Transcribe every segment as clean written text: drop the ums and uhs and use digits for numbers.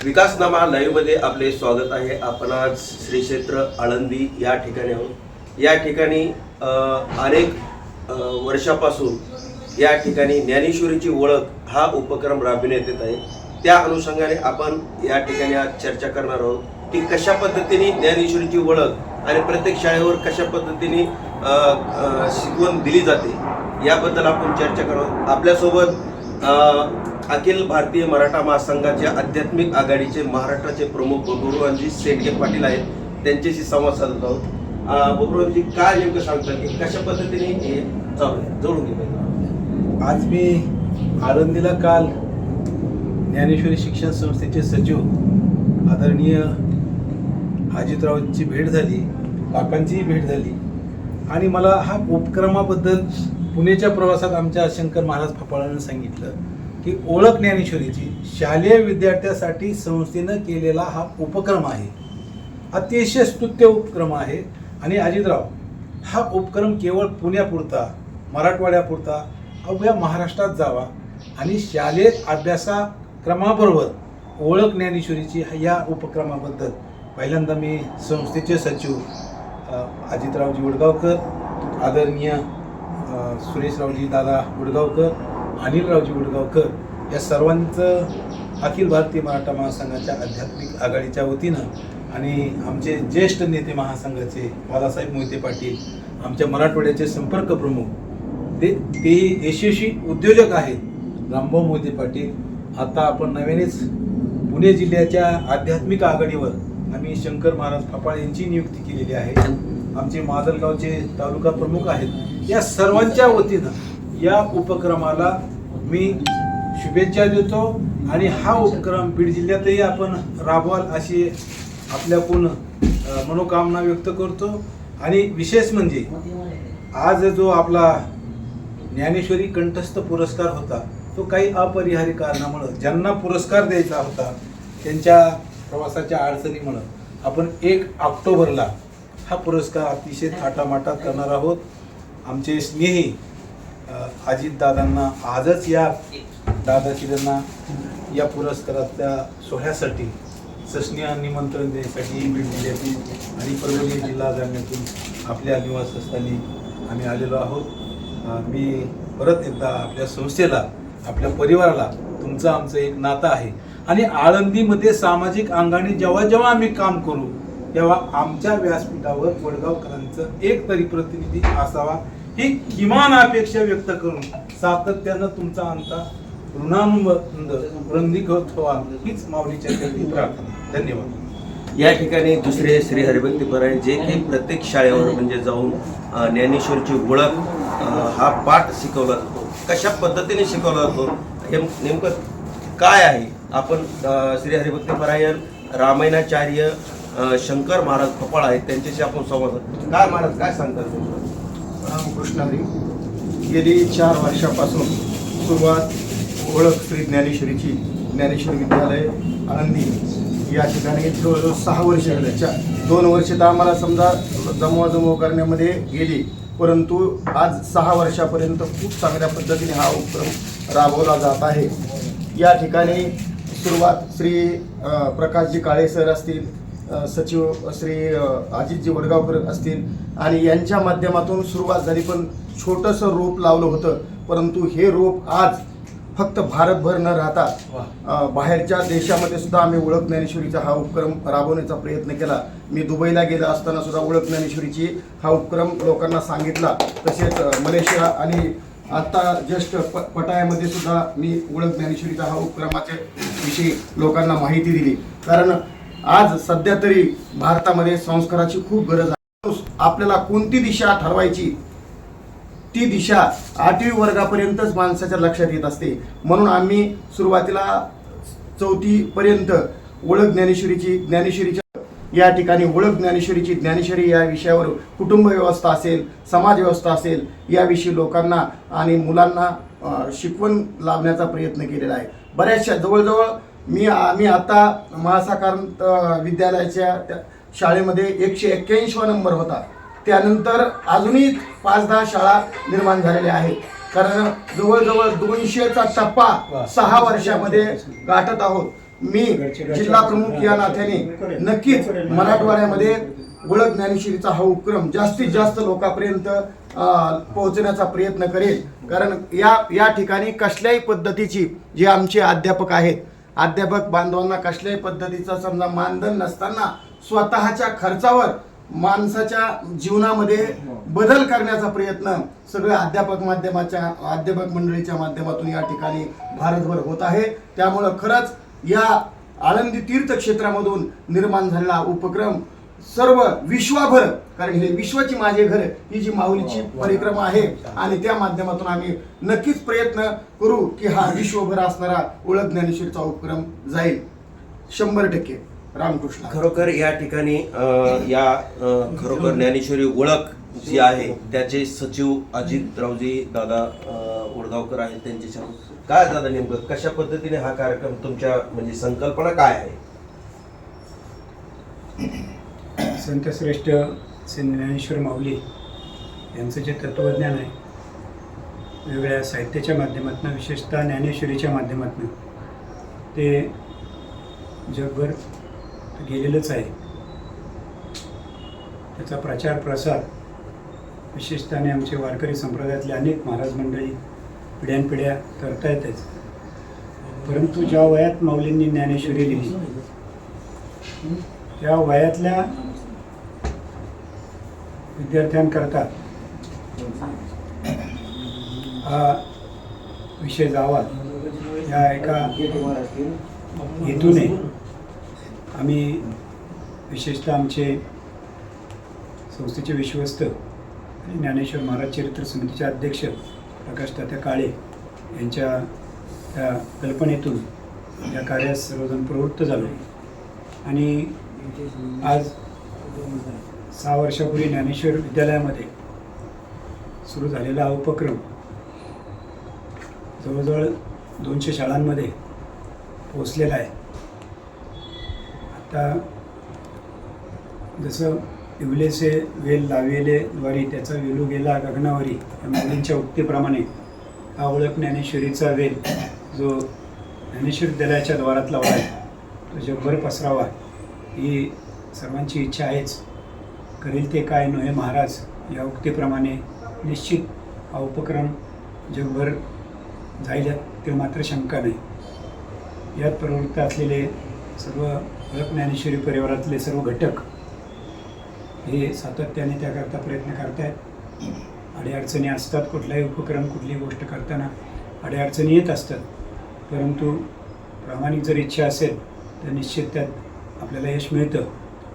विकासनामा लाईव्हमध्ये आपले स्वागत आहे। आपण आज श्री क्षेत्र आळंदी या ठिकाणी आहोत। या ठिकाणी अनेक वर्षापासून या ठिकाणी ज्ञानेश्वरीची ओळख हा उपक्रम राबविण्यात येत आहे। त्या अनुषंगाने आपण या ठिकाणी आज चर्चा करणार आहोत की कशा पद्धतीने ज्ञानेश्वरीची ओळख आणि प्रत्येक शाळेवर कशा पद्धतीने शिकवण दिली जाते याबद्दल आपण चर्चा करू। आपल्यासोबत अखिल भारतीय मराठा महासंघाच्या आध्यात्मिक आघाडीचे महाराष्ट्राचे प्रमुख बबुरावजी शेटगे पाटील आहेत। त्यांच्याशी संवाद साधत आहोत। बबुरावजी काय नेमकं सांगतात की कशा पद्धतीने हे जोडून घेतात? आज मी आळंदीला काल ज्ञानेश्वरी शिक्षण संस्थेचे सचिव आदरणीय अजितरावांची भेट झाली, काकांचीही भेट झाली आणि मला हा उपक्रमाबद्दल पुण्याच्या प्रवासात आमच्या शंकर महाराज फपाळांनी सांगितलं की ओळख ज्ञानेश्वरीची शालेय विद्यार्थ्यांसाठी संस्थेनं केलेला हा उपक्रम आहे, अतिशय स्तुत्य उपक्रम आहे। आणि अजितराव, हा उपक्रम केवळ पुण्यापुरता मराठवाड्यापुरता अवघ्या महाराष्ट्रात जावा आणि शालेय अभ्यासक्रमाबरोबर ओळख ज्ञानेश्वरीची या उपक्रमाबद्दल पहिल्यांदा मी संस्थेचे सचिव अजितरावजी वडगावकर, आदरणीय सुरेशरावजी दादा वडगावकर, अनिलरावजी वडगावकर या सर्वांचं अखिल भारतीय मराठा महासंघाच्या आध्यात्मिक आघाडीच्या वतीनं आणि आमचे ज्येष्ठ नेते महासंघाचे बाळासाहेब मोहिते पाटील, आमच्या मराठवाड्याचे संपर्क प्रमुख ते यशस्वी उद्योजक आहेत रामभाऊ मोहिते पाटील। आता आपण नव्यानेच पुणे जिल्ह्याच्या आध्यात्मिक आघाडीवर आम्ही शंकर महाराज फपाळ यांची नियुक्ती केलेली आहे। आमचे माजलगावचे तालुका प्रमुख आहेत। या सर्वांच्या वतीनं या उपक्रमाला मी शुभेच्छा देतो आणि हा उपक्रम बीड जिल्ह्यातही आपण राबवाल अशी आपल्याकडून मनोकामना व्यक्त करतो। आणि विशेष म्हणजे आज जो आपला ज्ञानेश्वरी कंठस्थ पुरस्कार होता तो काही अपरिहार्य कारणामुळे ज्यांना पुरस्कार द्यायचा होता त्यांच्या प्रवासाच्या अडचणीमुळे आपण 1 ऑक्टोबरला हा पुरस्कार अतिशय थाटामाटात करणार आहोत। आमचे स्नेही अजितदादांना आजच या दादाश्रींना या पुरस्काराच्या सोहळ्यासाठी सस्नेह निमंत्रण देण्यासाठी बीड जिल्ह्यातील आणि परभणी जिल्हा जाण्यातून आपल्या निवासस्थानी आम्ही आलेलो आहोत। मी परत एकदा आपल्या संस्थेला, आपल्या परिवाराला, तुमचं आमचं एक नातं आहे आणि आळंदीमध्ये सामाजिक अंगाने जेव्हा जेव्हा आम्ही काम करू तेव्हा आमच्या व्यासपीठावर वडगावकरांचं एक तरी प्रतिनिधी असावा ही किमान अपेक्षा व्यक्त करून सातत्यानं तुमचा आमचा ऋणानुबंध वृंदीकृत व्हावा हीच माऊलीच्या चरणी प्रार्थना। धन्यवाद। या ठिकाणी दुसरे श्री हरिभक्तीपर आहे जे की प्रत्येक शाळेवर म्हणजे जाऊन ज्ञानेश्वरीची ओळख हा पाठ शिकवला जातो। कशा पद्धतीने शिकवला जातो हे नेमकं काय आहे आपण श्री हरिभक्तीपरायण रामायणाचार्य शंकर महाराज फपाळ आहेत त्यांच्याशी आपण संवाद काय महाराज काय सांगतात? रामकृष्ण हरी। गेली 4 वर्षापासून सुरुवात ओळख श्री ज्ञानेश्वरीची ज्ञानेश्वरी विद्यालय आळंदी या ठिकाणी जवळजवळ 6 वर्ष झाले। 2 वर्ष तर आम्हाला समजा जमवाजमव करण्यामध्ये गेली, परंतु आज 6 वर्षापर्यंत खूप चांगल्या पद्धतीने हा उपक्रम राबवला जात आहे। या ठिकाणी सुरुवात श्री प्रकाशजी काळे सर असतील, सचिव श्री अजितजी वडगावकर असतील आणि यांच्या माध्यमातून सुरुवात झाली, पण छोटंसं रोप लावलं होतं, परंतु हे रोप आज फक्त भारतभर न राहता बाहेरच्या देशामध्ये सुद्धा आम्ही ओळख ज्ञानेश्वरीचा हा उपक्रम राबवण्याचा प्रयत्न केला। मी दुबईला गेला असताना सुद्धा ओळख ज्ञानेश्वरीची हा उपक्रम लोकांना सांगितला। तसेच मलेशिया आणि आता जस्ट पटायामध्ये सुद्धा मी ओळख ज्ञानेश्वरीचा हा उपक्रमाच्या विषयी लोकांना माहिती दिली, कारण आज सध्या तरी भारतामध्ये संस्काराची खूप गरज आहे। आपल्याला कोणती दिशा ठरवायची ती दिशा 8वी वर्गापर्यंतच माणसाच्या लक्षात येत असते, म्हणून आम्ही सुरुवातीला 4थी पर्यंत ओळख ज्ञानेश्वरीच्या या ठिकाणी ओळख ज्ञानेश्वरी या विषयावर कुटुंब व्यवस्था असेल, समाज व्यवस्था असेल याविषयी लोकांना आणि मुलांना शिकवण लावण्याचा प्रयत्न केलेला आहे। बऱ्याचशा जवळजवळ आम्ही आता महासाकार विद्यालयाच्या शाळेमध्ये 181वा नंबर होता, त्यानंतर अजूनही 5-10 शाळा निर्माण झालेल्या आहेत, कारण जवळजवळ 200चा टप्पा 6 वर्षामध्ये गाठत आहोत। मी जिल्हा प्रमुख या नात्याने नक्कीच मराठवाड्यामध्ये ओळख ज्ञानेश्वरीचा हा उपक्रम जास्तीत जास्त लोकांपर्यंत पोहोचण्याचा प्रयत्न करेल. कारण या ठिकाणी कसल्याही पद्धतीची जे आमचे अध्यापक आहेत, अध्यापक बांधवांना कसल्याही पद्धतीचा समजा मानधन नसताना स्वतःच्या खर्चावर माणसाच्या जीवनामध्ये बदल करण्याचा प्रयत्न सगळ्या अध्यापक मंडळीच्या माध्यमातून या ठिकाणी भारतभर होत आहे. त्यामुळं खरंच या आळंदी तीर्थक्षेत्रामधून निर्माण झालेला उपक्रम सर्व विश्वभर, कारण हे विश्वाची माझे घर ही जी माऊलीची परिक्रमा आहे आणि त्या माध्यमातून आम्ही नक्कीच प्रयत्न करू की हा विश्वभर असणारा ओळख ज्ञानेश्वरीचा उपक्रम जाईल 100%. रामकृष्ण. खरोखर या ठिकाणी खरोखर ज्ञानेश्वरी ओळख जी आहे त्याचे सचिव अजितरावजी दादा उडगावकर आहेत. त्यांच्याशी काय दादा नेमकं कशा पद्धतीने हा कार्यक्रम तुमच्या म्हणजे संकल्पना काय आहे? संतश्रेष्ठ श्री ज्ञानेश्वर माऊली यांचं जे तत्त्वज्ञान आहे, वेगवेगळ्या साहित्याच्या माध्यमातून, विशेषतः ज्ञानेश्वरीच्या माध्यमातून ते जगभर गेलेलंच आहे. त्याचा प्रचार प्रसार विशेषतः आमचे वारकरी संप्रदायातले अनेक महाराज मंडळी पिढ्यानपिढ्या करतायतच. परंतु ज्या वयात माऊलींनी ज्ञानेश्वरी लिहिली त्या वयातल्या विद्यार्थ्यांकरता हा विषय जावा या एका हेतूने आम्ही विशेषतः आमचे संस्थेचे विश्वस्त आणि ज्ञानेश्वर महाराज चरित्र समितीचे अध्यक्ष प्रकाश तात्या काळे यांच्या त्या कल्पनेतून या कार्यास सर्वजण प्रवृत्त झालो. आणि आज 6 वर्षापूर्वी ज्ञानेश्वर विद्यालयामध्ये सुरू झालेला हा उपक्रम जवळजवळ 200 शाळांमध्ये पोचलेला आहे. आता जसं इवलेसे वेल लावेले द्वारी त्याचा वेलू गेला गगनावरी या मुलींच्या उक्तीप्रमाणे हा ओळख ज्ञानेश्वरीचा वेल जो ज्ञानेश्वर विद्यालयाच्या द्वारात लावला आहे तो जगभर पसरावा ही सर्वांची इच्छा आहेच. करील ते काय नोहे महाराज या उक्तीप्रमाणे निश्चित हा उपक्रम जगभर जाईल ते मात्र शंका नाही. यात प्रवृत्त असलेले सर्व ओळख ज्ञानेश्वरी परिवारातले सर्व घटक हे सातत्याने त्याकरता प्रयत्न करत आहेत. अडीअडचणी असतात, कुठलाही उपक्रम कुठलीही गोष्ट करताना अडीअडचणी येत असतात, परंतु प्रामाणिक जर इच्छा असेल तर निश्चित त्यात आपल्याला यश मिळतं.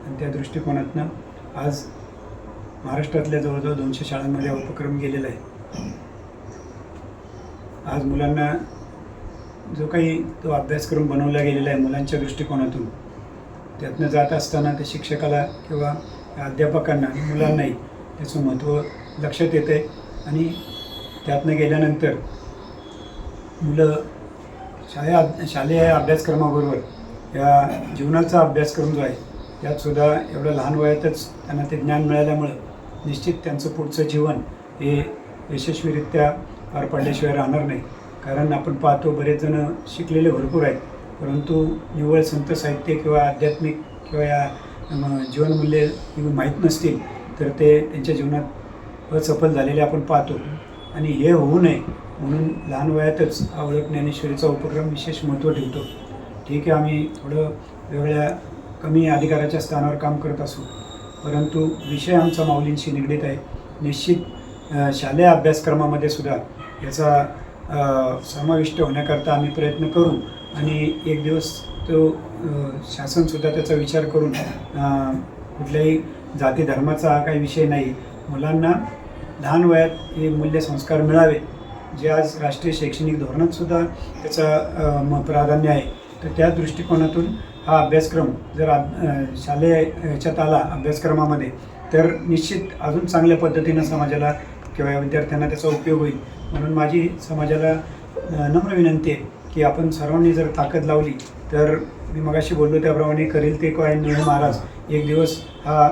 आणि त्या दृष्टिकोनातनं आज महाराष्ट्रातल्या जवळजवळ 200 शाळांमध्ये हा उपक्रम गेलेला आहे. आज मुलांना जो काही तो अभ्यासक्रम बनवला गेलेला आहे मुलांच्या दृष्टिकोनातून, त्यातनं जात असताना ते शिक्षकाला किंवा अध्यापकांना आणि मुलांनाही त्याचं महत्त्व लक्षात येतं आहे. आणि त्यातनं गेल्यानंतर मुलं शालेय अभ्यासक्रमाबरोबर या जीवनाचा अभ्यासक्रम जो आहे त्यातसुद्धा एवढ्या लहान वयातच त्यांना ते ज्ञान मिळाल्यामुळं निश्चित त्यांचं पुढचं जीवन हे यशस्वीरित्या पार पडल्याशिवाय राहणार नाही. कारण आपण पाहतो बरेच जण शिकलेले भरपूर आहेत, परंतु निव्वळ संत साहित्य किंवा आध्यात्मिक किंवा या जीवनमूल्ये माहीत नसतील तर ते त्यांच्या जीवनात असफल झालेले आपण पाहतो. आणि हे होऊ नये म्हणून लहान वयातच हा ओळख ज्ञानेश्वरीचा उपक्रम विशेष महत्त्व ठेवतो. ठीक आहे, आम्ही थोडं वेगळ्या कमी अधिकाराच्या स्थानावर काम करत असू, परंतु विषय आमचा माऊलींशी निगडीत आहे. निश्चित शालेय अभ्यासक्रमामध्ये सुद्धा याचा समाविष्ट होण्याकरता आम्ही प्रयत्न करू. आणि एक दिवस तो शासनसुद्धा त्याचा विचार करून कुठल्याही जाती धर्माचा हा काही विषय नाही, मुलांना लहान वयात हे मूल्यसंस्कार मिळावे जे आज राष्ट्रीय शैक्षणिक धोरणातसुद्धा त्याचा प्राधान्य आहे. तर त्या दृष्टिकोनातून हा अभ्यासक्रम जर शालेय ह्याच्यात आला अभ्यासक्रमामध्ये तर निश्चित अजून चांगल्या पद्धतीनं समाजाला किंवा विद्यार्थ्यांना त्याचा उपयोग होईल. म्हणून माझी समाजाला नम्र विनंती आहे की आपण सर्वांनी जर ताकद लावली तर मी मगाशी बोललो त्याप्रमाणे करील ते काय नोहे महाराज एक दिवस हा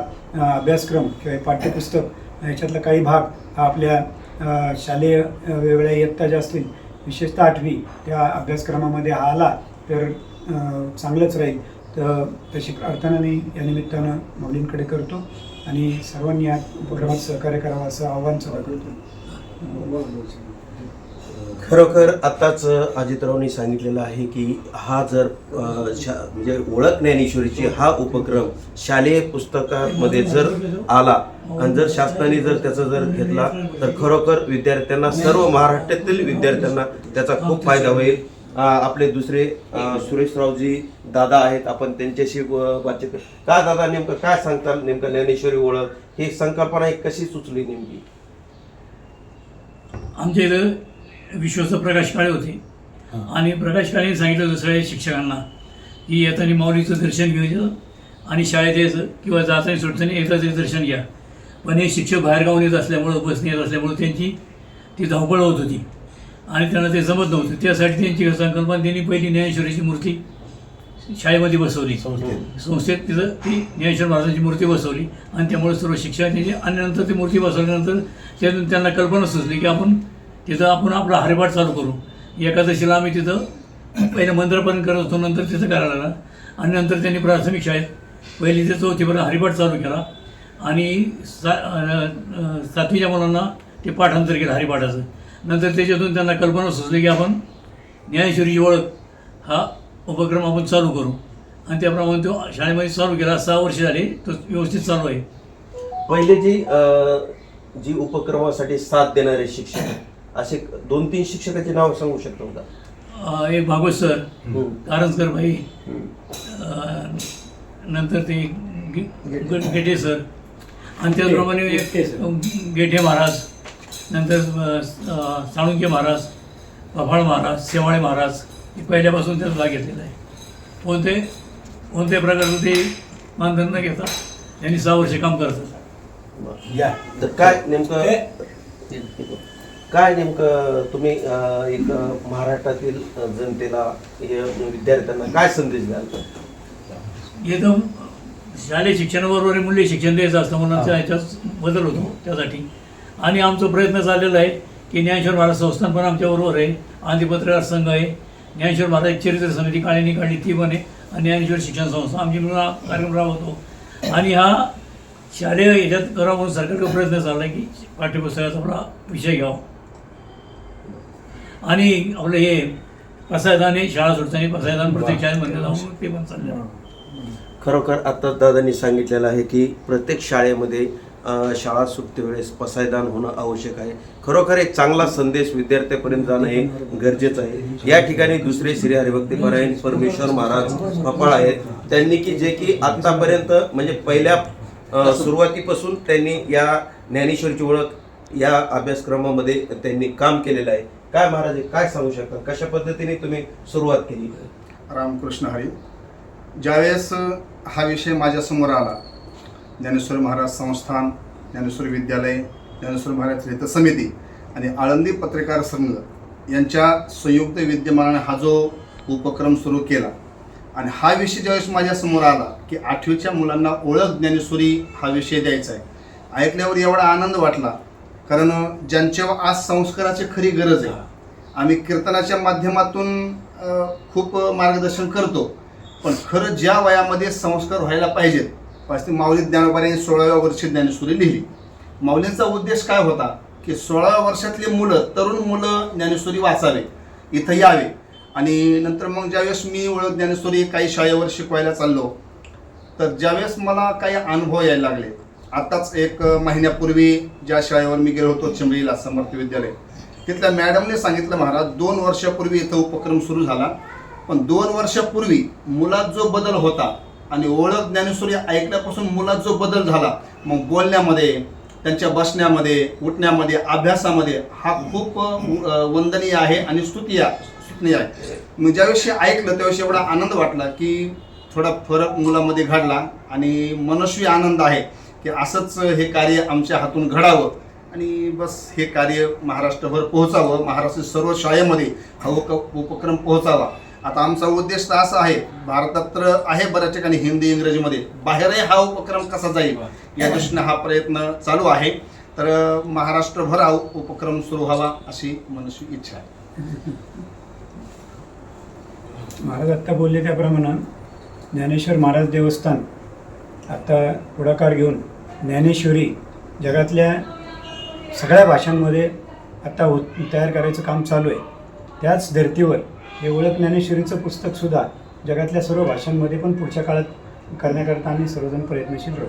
अभ्यासक्रम किंवा पाठ्यपुस्तक याच्यातला काही भाग हा आपल्या शालेय वेगवेगळ्या इयत्ता ज्या असतील विशेषतः 8वी त्या अभ्यासक्रमामध्ये हा आला तर चांगलंच राहील. तर तशी प्रार्थना मी या निमित्तानं माऊलींकडे करतो आणि सर्वांनी या उपक्रमात सहकार्य करावं असं आव्हान सुद्धा करतो. खरोखर आत्ताच अजितरावनी सांगितलेलं आहे की हा जर म्हणजे ओळख ज्ञानेश्वरीची हा उपक्रम शालेय पुस्तकामध्ये जर आला आणि जर शासनाने जर त्याचा जर घेतला तर खरोखर विद्यार्थ्यांना, सर्व महाराष्ट्रातील विद्यार्थ्यांना त्याचा खूप फायदा होईल. आपले दुसरे सुरेशरावजी दादा आहेत, आपण त्यांच्याशी बातचीत करू. का दादा, नेमकं काय सांगताल? नेमकं ज्ञानेश्वरी ओळख ही संकल्पना एक कशी सुचली नेमकी? आमच्या इथं विश्वस्त प्रकाश काळे होते आणि प्रकाश काळेने सांगितलं होतं सगळ्या शिक्षकांना की येताना माऊलीचं दर्शन घ्यायचं आणि शाळेत यायचं किंवा जाताना सुटताना एकदाच एक दर्शन घ्या. पण हे शिक्षक बाहेरगावून येत असल्यामुळं, बसने येत असल्यामुळं त्यांची ती धावपळ होत होती आणि त्यांना ते जमत नव्हतं. त्यासाठी त्यांची संकल्पना, त्यांनी पहिली ज्ञानेश्वरीची मूर्ती शाळेमध्ये बसवली, संस्थेत तिथं ती ज्ञानेश्वर महाराजांची मूर्ती बसवली आणि त्यामुळे सर्व शिक्षक त्यांची. आणि नंतर ती मूर्ती बसवल्यानंतर त्यातून त्यांना कल्पना सुचली की आपण आपला हरिपाठ चालू करू. एकादशीला आम्ही तिथं पहिलं मंदिरापर्यंत करत होतो, नंतर तिथं करायला लागला आणि नंतर त्यांनी प्राथमिक शाळेत पहिली ते चौथीपर्यंत हरिपाठ चालू केला आणि 7वीच्या मुलांना ते पाठांतर केलं हरिपाठाचं. नंतर त्याच्यातून त्यांना कल्पना सुचली की आपण ज्ञानेश्वरीची ओळख हा उपक्रम आपण चालू करू आणि त्याप्रमाणे तो शाळेमध्ये चालू केला. 6 वर्ष झाले, तो व्यवस्थित चालू आहे. पहिले जी उपक्रमासाठी साथ देणारे शिक्षक, असे 2-3 शिक्षकाचे नाव सांगू शकतो का? एक भागवत सर, कारंजकर भाई, नंतर ते गेठे सर आणि त्याचप्रमाणे गेठे महाराज, नंतर साळुंके महाराज, पफाळ महाराज, शेवाळे महाराज, हे पहिल्यापासून त्याचा भाग घेतलेला आहे. कोणत्या प्रकारचं ते मानधन न घेता त्यांनी 6 वर्ष काम करतात. या तर काय नेमकं तुम्ही एक महाराष्ट्रातील जनतेला, विद्यार्थ्यांना काय संदेश द्याल? एकदम शालेय शिक्षणाबरोबर मूल्य शिक्षण द्यायचं असतं म्हणून ह्याच्यात बदल होतो त्यासाठी. आणि आमचा प्रयत्न चाललेला आहे की ज्ञानेश्वर महाराज संस्थान पण आमच्याबरोबर आहे, आंधी पत्रकार संघ आहे, ज्ञानेश्वर महाराज चरित्र समिती काळेंनी काढली ती पण आहे आणि ज्ञानेश्वर शिक्षण संस्था आमची मिळून कार्यक्रम राबवतो. आणि हा शालेय ह्याच्यात करावा म्हणून सरकारचा प्रयत्न चालला आहे की पाठ्यपुस्तकाचा आपला विषय घ्यावा. आणि आपलं हे पसायदान आहे, शाळा सुटताना पसायदान प्रत्येक शाळेमध्ये जाऊन ते पण चाललं आहे. खरोखर आता दादांनी सांगितलेलं आहे की प्रत्येक शाळेमध्ये शाळा सुटते वेळेस पसायदान होणं आवश्यक आहे. खरोखर एक चांगला संदेश विद्यार्थ्यापर्यंत जाणं हे गरजेचं आहे. या ठिकाणी दुसरे श्री हरिभक्तीपरायण परमेश्वर महाराज कपाळ आहेत, त्यांनी की आतापर्यंत म्हणजे पहिल्या सुरुवातीपासून त्यांनी या ज्ञानेश्वरीची ओळख या अभ्यासक्रमामध्ये त्यांनी काम केलेलं आहे. काय महाराज, काय सांगू शकता, कशा पद्धतीने तुम्ही सुरुवात केली? रामकृष्ण हरी. ज्यावेळेस हा विषय माझ्यासमोर आला, ज्ञानेश्वर महाराज संस्थान, ज्ञानेश्वर विद्यालय, ज्ञानेश्वर महाराज चरित्र समिती आणि आळंदी पत्रकार संघ यांच्या संयुक्त विद्यमानाने हा जो उपक्रम सुरू केला आणि हा विषय ज्यावेळेस माझ्यासमोर आला की 8वीच्या मुलांना ओळख ज्ञानेश्वरी हा विषय द्यायचा आहे, ऐकल्यावर एवढा आनंद वाटला. कारण ज्यांच्यावर आज संस्काराची खरी गरज आहे. आम्ही कीर्तनाच्या माध्यमातून खूप मार्गदर्शन करतो, पण खरं ज्या वयामध्ये संस्कार व्हायला पाहिजेत, पाच माऊली ज्ञानोबाने 16व्या वर्षी ज्ञानेश्वरी लिहिली. माऊलींचा उद्देश काय होता की 16व्या वर्षातली मुलं, तरुण मुलं ज्ञानेश्वरी वाचावे, इथं यावे. आणि नंतर मग ज्यावेळेस मी ओळख ज्ञानेश्वरी काही शाळेवर शिकवायला चाललो, तर ज्यावेळेस मला काही अनुभव यायला लागले. आताच 1 महिन्यापूर्वी ज्या शाळेवर मी गेलो होतो चिंबळीला समर्थ विद्यालय, तिथल्या मॅडमने सांगितलं, महाराज 2 वर्षापूर्वी इथं उपक्रम सुरू झाला, पण 2 वर्षापूर्वी मुलात जो बदल होता आणि ओळख ज्ञानेश्वरी ऐकल्यापासून मुलात जो बदल झाला, मग बोलण्यामध्ये, त्यांच्या बसण्यामध्ये, उठण्यामध्ये, अभ्यासामध्ये, हा खूप वंदनीय आहे आणि स्तुतीय आहे. मग ज्यावेळेस ऐकलं त्यावेळेस एवढा आनंद वाटला की थोडा फरक मुलामध्ये घडला आणि मनस्वी आनंद आहे की असंच हे कार्य आमच्या हातून घडावं आणि बस हे कार्य महाराष्ट्रभर पोहोचावं, महाराष्ट्रातील सर्व शाळेमध्ये हा उपक्रम पोहोचावा. आता आमचा उद्देश तर असा आहे, भारतात तर आहे बऱ्याच ठिकाणी हिंदी इंग्रजीमध्ये, बाहेरही हा उपक्रम कसा जाईल या दृष्टीने हा प्रयत्न चालू आहे. तर महाराष्ट्रभर हा उपक्रम सुरू व्हावा अशी मनस्वी इच्छा आहे. महाराज आत्ता बोलले त्याप्रमाणे ज्ञानेश्वर महाराज देवस्थान आता पुढाकार घेऊन ज्ञानेश्वरी जगातल्या सगळ्या भाषांमध्ये आता तयार करायचं काम चालू आहे. त्याच धर्तीवर हे ओळख ज्ञानेश्वरीचं पुस्तकसुद्धा जगातल्या सर्व भाषांमध्ये पण पुढच्या काळात करण्याकरता आम्ही सर्वजण प्रयत्नशील राहू.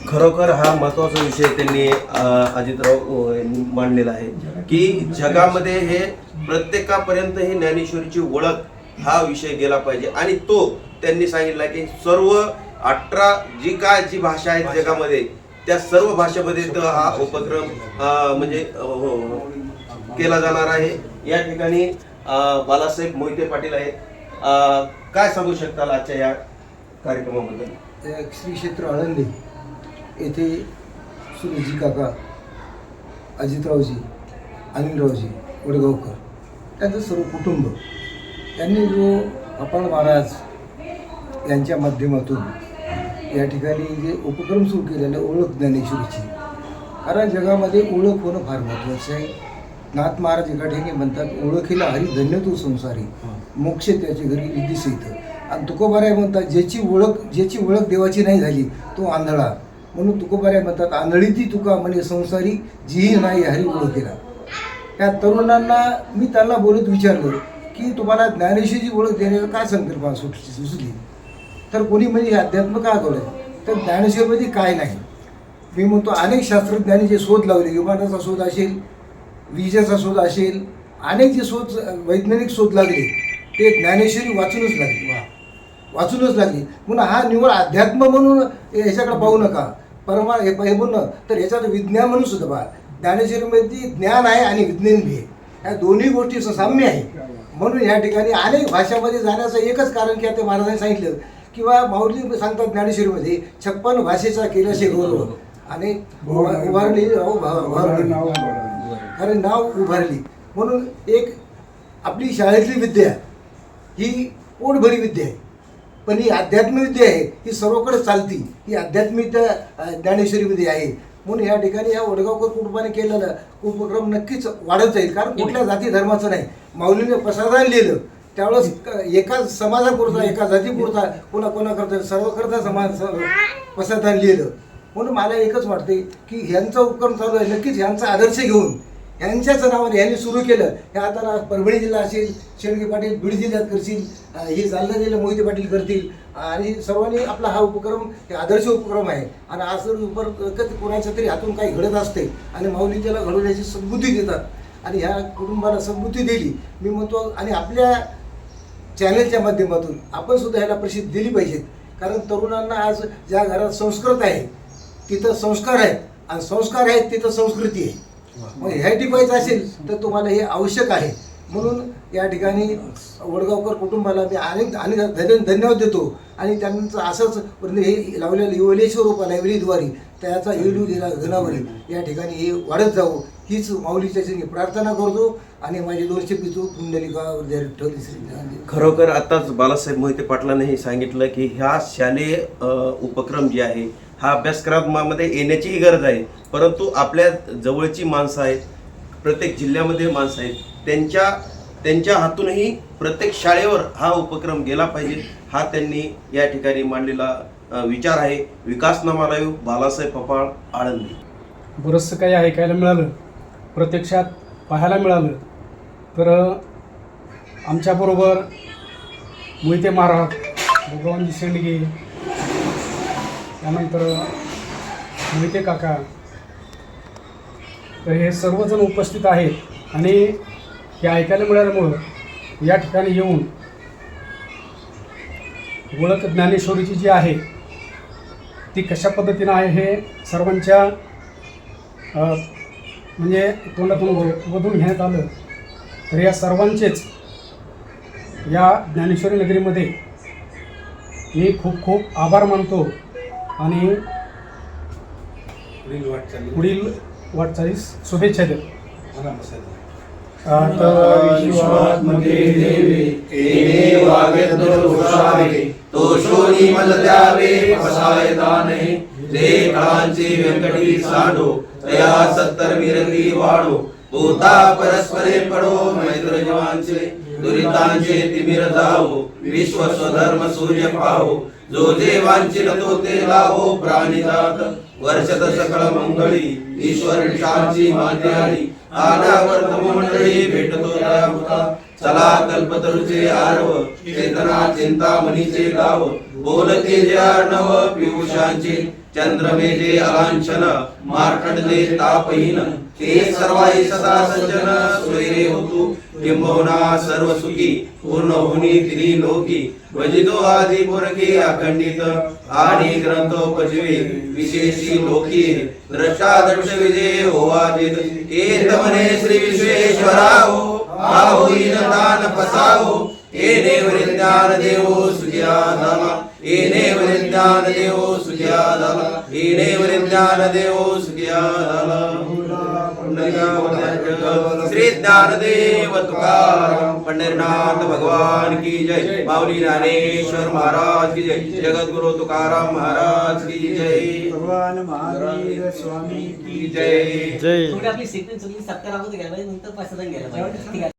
खरोखर हा महत्त्वाचा विषय त्यांनी अजितराव यांनी मांडलेला आहे की जगामध्ये हे प्रत्येकापर्यंत ही ज्ञानेश्वरीची ओळख हा विषय गेला पाहिजे. आणि तो त्यांनी सांगितला की सर्व 18 जी भाषा आहेत जगामध्ये त्या सर्व भाषेमध्ये तो हा उपक्रम म्हणजे केला जाणार आहे. या ठिकाणी बालासाहेब मोहिते पाटील आहेत. काय सांगू शकताल आजच्या या कार्यक्रमाबद्दल? श्री क्षेत्र आळंदी येथे सुरेशजी काका, अजितरावजी, अनिलरावजी वडगावकर त्यांचं सर्व कुटुंब यांनी जो अपाळ महाराज यांच्या माध्यमातून या ठिकाणी जे उपक्रम सुरू केलेले ओळख ज्ञानेश्वरीची, कारण जगामध्ये ओळख होणं फार महत्त्वाचं आहे. नाथ महाराज एका ठिकाणी म्हणतात, ओळखीला हरी धन्य तो संसारी, मोक्ष त्याच्या घरी विधीस येतं. आणि तुकोबाराय म्हणतात, ज्याची ओळख देवाची नाही झाली तो आंधळा. म्हणून तुकोबाराय म्हणतात, आंधळी ती तुका म्हणे संसारी, जीही नाही हरी ओळखीला. त्या तरुणांना मी त्यांना बोलत विचारलं की तुम्हाला ज्ञानेश्वरीची ओळख देण्याचा काय संकल्पना सुचली, तर कोणी म्हणजे अध्यात्म का कळलं, तर ज्ञानेश्वरीमध्ये काय नाही. मी म्हणतो अनेक शास्त्रज्ञांनी जे शोध लावले, विमानाचा शोध असेल, विजेचा शोध असेल, अनेक जे शोध वैज्ञानिक शोध लागले ते ज्ञानेश्वरी वाचूनच लागली. म्हणून हा निवड अध्यात्म म्हणून ह्याच्याकडे पाहू नका, हे म्हणणं तर ह्याच्यात विज्ञान म्हणून सुद्धा पहा. ज्ञानेश्वरीमध्ये ज्ञान आहे आणि विज्ञान बी आहे, ह्या दोन्ही गोष्टीचं साम्य आहे. म्हणून या ठिकाणी अनेक भाषामध्ये जाण्याचं एकच कारण की आता महाराजांनी सांगितलं किंवा माऊली सांगतात ज्ञानेश्वरीमध्ये 56 भाषेचा केल्याशे गौरव आणि उभारली कारण नाव उभारली. म्हणून एक आपली शाळेतली विद्या ही पोटभरी विद्या आहे, पण ही अध्यात्मिक विद्या आहे, ही सर्वकडे चालती. ही अध्यात्मिक ज्ञानेश्वरीमध्ये आहे. म्हणून या ठिकाणी ह्या वडगावकर कुटुंबाने केलेला उपक्रम नक्कीच वाढत जाईल. कारण कुठल्या जाती धर्माचं नाही, माऊलीने प्रसारण लिहिलं त्यावेळेस एका समाजापुरता, एका जातीपुरता, कोणाकरता सर्वकरता समाज प्रसारण लिहिलं. म्हणून मला एकच वाटते की ह्यांचा उपक्रम चालू आहे, नक्कीच ह्यांचा आदर्श घेऊन ह्यांच्याच नावाने ह्यांनी सुरू केलं. हे आता परभणी जिल्हा असेल, शेळके पाटील बीड जिल्ह्यात करतील, हे जालना जिल्हा मोहिते पाटील करतील, आणि सर्वांनी आपला हा उपक्रम हे आदर्श उपक्रम आहे. आणि असं कोणाच्या तरी हातून काही घडत असते आणि माऊली त्याला घडवण्याची सद्बुद्धी देतात आणि ह्या कुटुंबाला सद्बुद्धी दिली मी म्हणतो. आणि आपल्या चॅनलच्या माध्यमातून आपण सुद्धा ह्याला प्रसिद्धी दिली पाहिजेत. कारण तरुणांना आज ज्या घरात संस्कृत आहे तिथं संस्कार आहेत आणि संस्कार आहेत तिथं संस्कृती आहे. मग ह्या टिपायचं असेल तर तुम्हाला हे आवश्यक आहे. म्हणून या ठिकाणी वडगावकर कुटुंबाला मी अनेक धन्यवाद देतो. आणि त्यांचं असंच हे लावलेलं युवलेश्वर रूपा लायब्ररीद्वारे त्याचा येडू गेला घनावरी या ठिकाणी हे वाढत जावं हीच माऊलीच्या प्रार्थना करतो. आणि माझे 200 पितू पुंडलिकावर ठेवली श्री. खरोखर आताच बालासाहेब मोहिते पाटलांनी सांगितलं की ह्या शालेय उपक्रम जे आहे हा अभ्यासक्रमामध्ये येण्याचीही गरज आहे, परंतु आपल्या जवळची माणसं आहेत, प्रत्येक जिल्ह्यामध्ये माणसं आहेत, त्यांच्या हातूनही प्रत्येक शाळेवर हा उपक्रम गेला पाहिजे. हा त्यांनी या ठिकाणी मांडलेला विचार आहे. विकासनामा लाईव्ह, बालासाहेब पपाळ, आळंदी. बरंचसं काही ऐकायला मिळालं, प्रत्यक्षात पाहायला मिळालं. तर आमच्याबरोबर मोहिते महाराज, भगवानजी शेंडगे, त्यानंतर मोहिते काका, तर हे सर्वजण उपस्थित आहेत. आणि हे ऐकायला मिळाल्यामुळं या ठिकाणी येऊन ओळख ज्ञानेश्वरीची जी आहे ती कशा पद्धतीनं आहे हे सर्वांच्या म्हणजे तोंडातून वधून घेण्यात आलं. तर या सर्वांचेच या ज्ञानेश्वरी नगरीमध्ये मी खूप खूप आभार मानतो. आणि पुढील वाटचालीस शुभेच्छा देतो. विश्वात्मके देवे येणे वागेंद्रवृषावे तोषोनी मल द्यावे पसायता नाही जे काळांची व्यंकटी सांडो तया 70 विरंगी वाढो पोता परस्परे पडो मैत्र जवांचे दुरितांचे तिमिर जावो विश्व स्वधर्म सूर्य पाहो जो जे वांछित तो ते लावो प्राणिजात वर्षत सकळ मंगळी ईश्वर शांती मात्याळी आनावर्त मंडळी भेटतो दयामुखा चला कल्पतरुचे आरव चेतना चिंतामणीचे गाव बोलते जे अर्णव पियुषांचे चंद्रमेजे अलांछन मार्कंडे तापहीन ते सर्वाई सदा सज्जन सोयरे होतु किंबहुना सर्व सुखी पूर्ण होनी त्रिलोकी भजितो आदि पुरखे अखंडित आणि ग्रंथोपजीवे विशेषी लोकी द्रष्टा दक्ष विजय होवाजित एत मने श्री विश्वेश्वराहो होईन दान पसावो एने वृद्धान देवो सुखिया झाला एने वृद्धान देवो सुखिया झाला एने वृद्धान देवो सुखिया झाला श्री ज्ञानदेव तुकाराम पंढरीनाथ भगवान की जय माऊली ज्ञानेश्वर महाराज की जय जगद्गुरु तुकाराम महाराज की जय भगवान महावीर स्वामी की जय थोडी आपली सिग्नेचर सत्कार अगोदर घ्यायला पाहिजे नंतर 5 घ्यायला पाहिजे ठीक आहे.